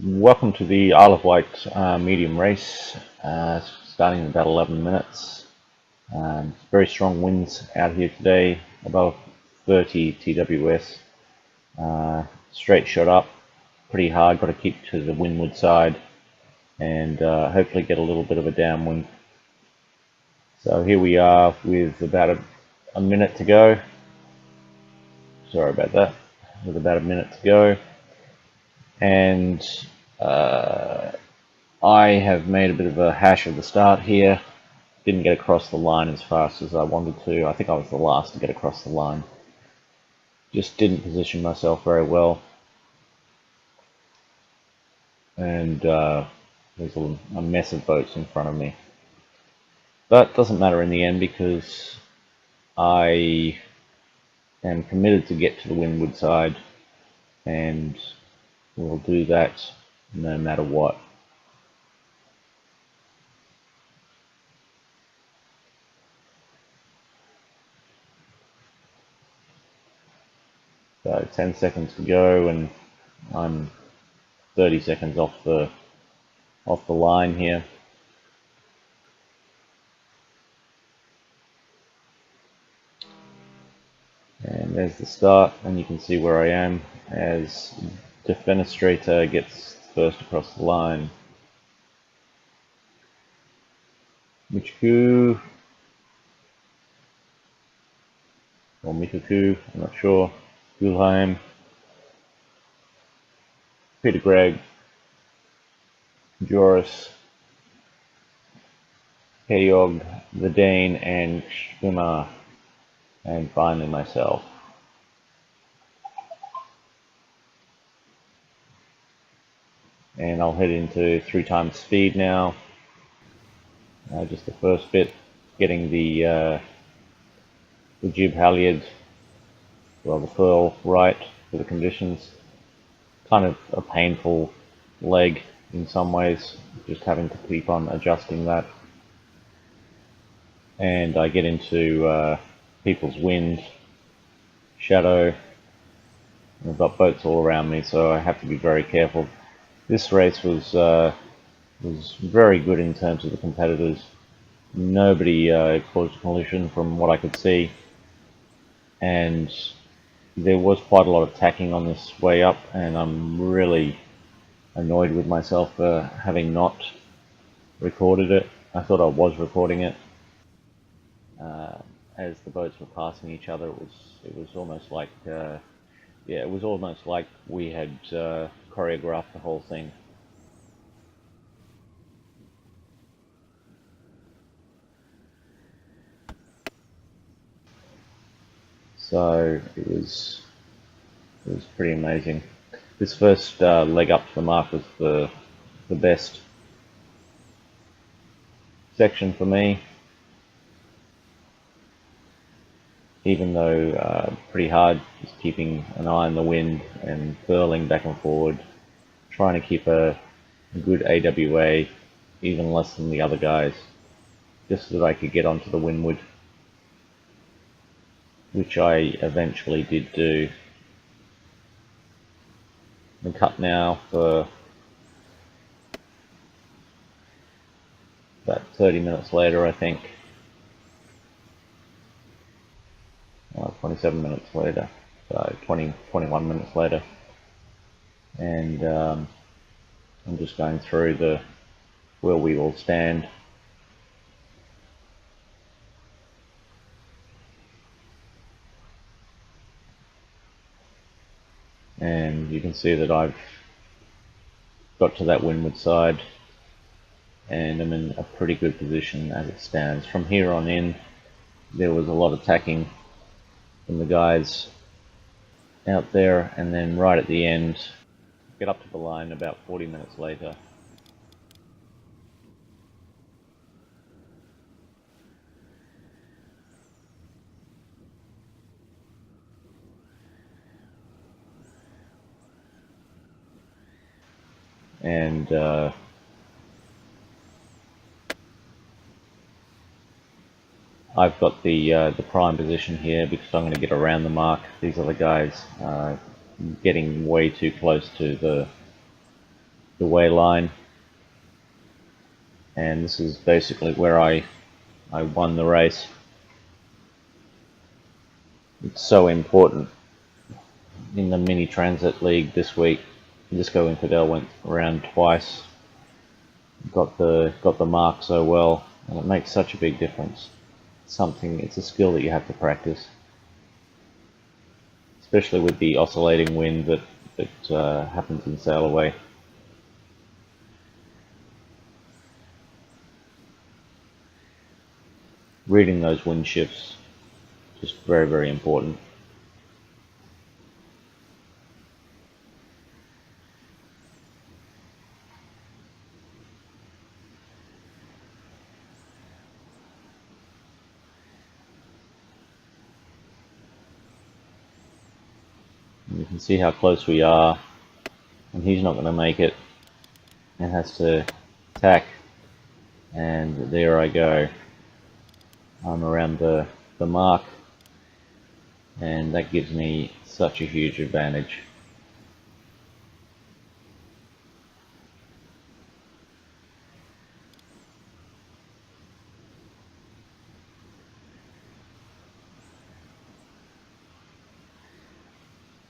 Welcome to the Isle of Wight medium race, starting in about 11 minutes. Very strong winds out here today, above 30 TWS. Straight shot up, pretty hard, got to keep to the windward side and hopefully get a little bit of a downwind. So here we are with about a minute to go. Sorry about that, with about a minute to go. And I have made a bit of a hash of the start here. Didn't get across the line as fast as I wanted to. I think I was the last to get across the line. Just didn't position myself very well. And there's a mess of boats in front of me. But it doesn't matter in the end because I am committed to get to the windward side, and we'll do that no matter what. So 10 seconds to go, and I'm 30 seconds off the line here. And there's the start, and you can see where I am as Defenestrator gets first across the line. Michiku or Mikuku, I'm not sure. Gulheim, Peter Gregg, Joris, Keog, the Dane, and Schwimmer, and finally myself. And I'll head into 3 times speed now. Just the first bit, getting the jib halyard, well, the furl right for the conditions. Kind of a painful leg in some ways, just having to keep on adjusting that. And I get into people's wind, shadow, and I've got boats all around me, so I have to be very careful. This race was very good in terms of the competitors. Nobody caused a collision from what I could see, and there was quite a lot of tacking on this way up, and I'm really annoyed with myself for having not recorded it. I thought I was recording it. As the boats were passing each other, it was almost like it was almost like we had choreographed the whole thing. So it was pretty amazing. This first leg up to the mark was the best section for me, even though pretty hard, just keeping an eye on the wind and furling back and forward, trying to keep a good AWA, even less than the other guys, just so that I could get onto the windward, which I eventually did do. I'm cut now for about 30 minutes later, I think. 27 minutes later, so 21 minutes later. And I'm just going through where we all stand. And you can see that I've got to that windward side and I'm in a pretty good position as it stands. From here on in, there was a lot of tacking from the guys out there, and then right at the end, get up to the line about 40 minutes later. And I've got the prime position here because I'm going to get around the mark. These other guys getting way too close to the way line, and this is basically where I won the race. It's so important in the mini transit league this week. Disco Infidel went around twice, got the mark so well, and it makes such a big difference. It's a skill that you have to practice, especially with the oscillating wind that happens in Sailaway. Reading those wind shifts is just very, very important. And you can see how close we are, and he's not going to make it and has to tack, and there I go. I'm around the mark, and that gives me such a huge advantage.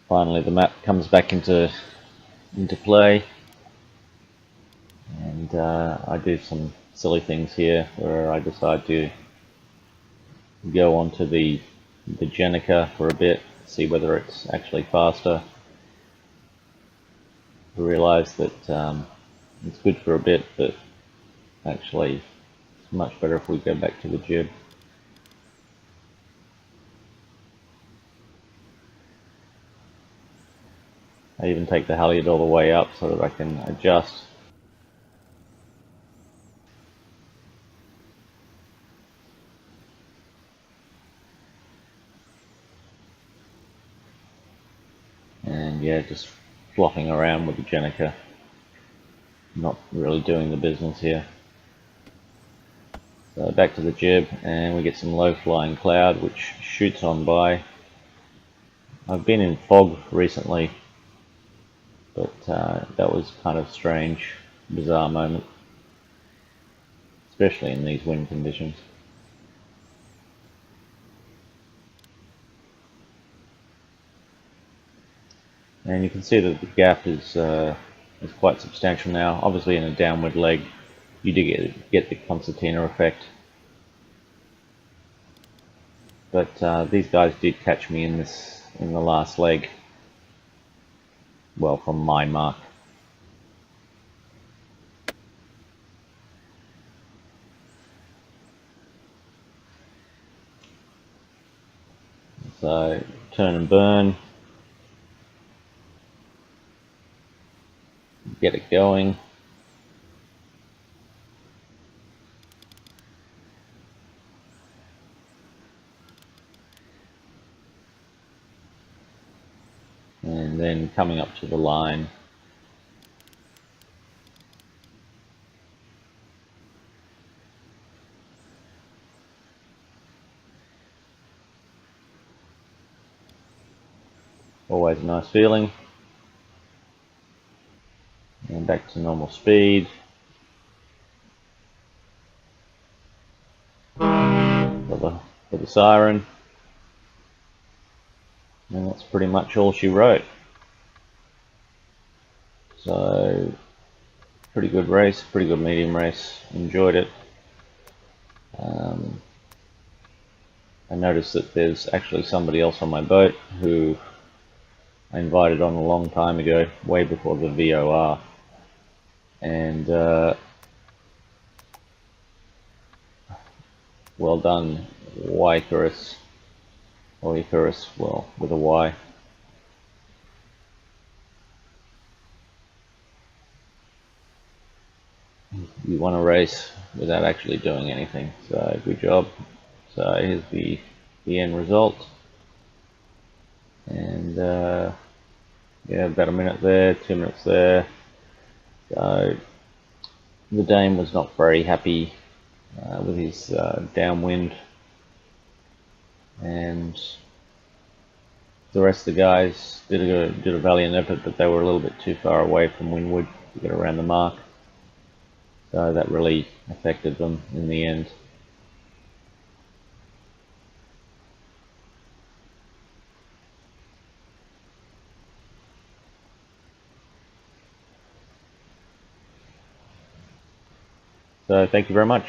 Finally the map comes back into play, and I do some silly things here where I decide to go onto the Jenica for a bit, see whether it's actually faster. I realise that it's good for a bit, but actually it's much better if we go back to the jib. I even take the halyard all the way up so that I can adjust. And yeah, just flopping around with the Jenica, not really doing the business here. So back to the jib, and we get some low flying cloud which shoots on by. I've been in fog recently, but that was kind of strange, bizarre moment, especially in these wind conditions. And you can see that the gap is quite substantial now. Obviously in a downward leg you do get the concertina effect, but these guys did catch me in the last leg, well, from my mark. So turn and burn, get it going. And then coming up to the line, always a nice feeling. And back to normal speed. For the siren. And that's pretty much all she wrote. So, pretty good race, pretty good medium race. Enjoyed it. I noticed that there's actually somebody else on my boat who I invited on a long time ago, way before the VOR. And well done, Wight, or Icarus, well, with a Y. You won a race without actually doing anything, so good job. So here's the end result, and yeah, about a minute there, 2 minutes there. So the Dane was not very happy with his downwind, and the rest of the guys did a valiant effort, but they were a little bit too far away from windward. to get around the mark. So that really affected them in the end. So thank you very much.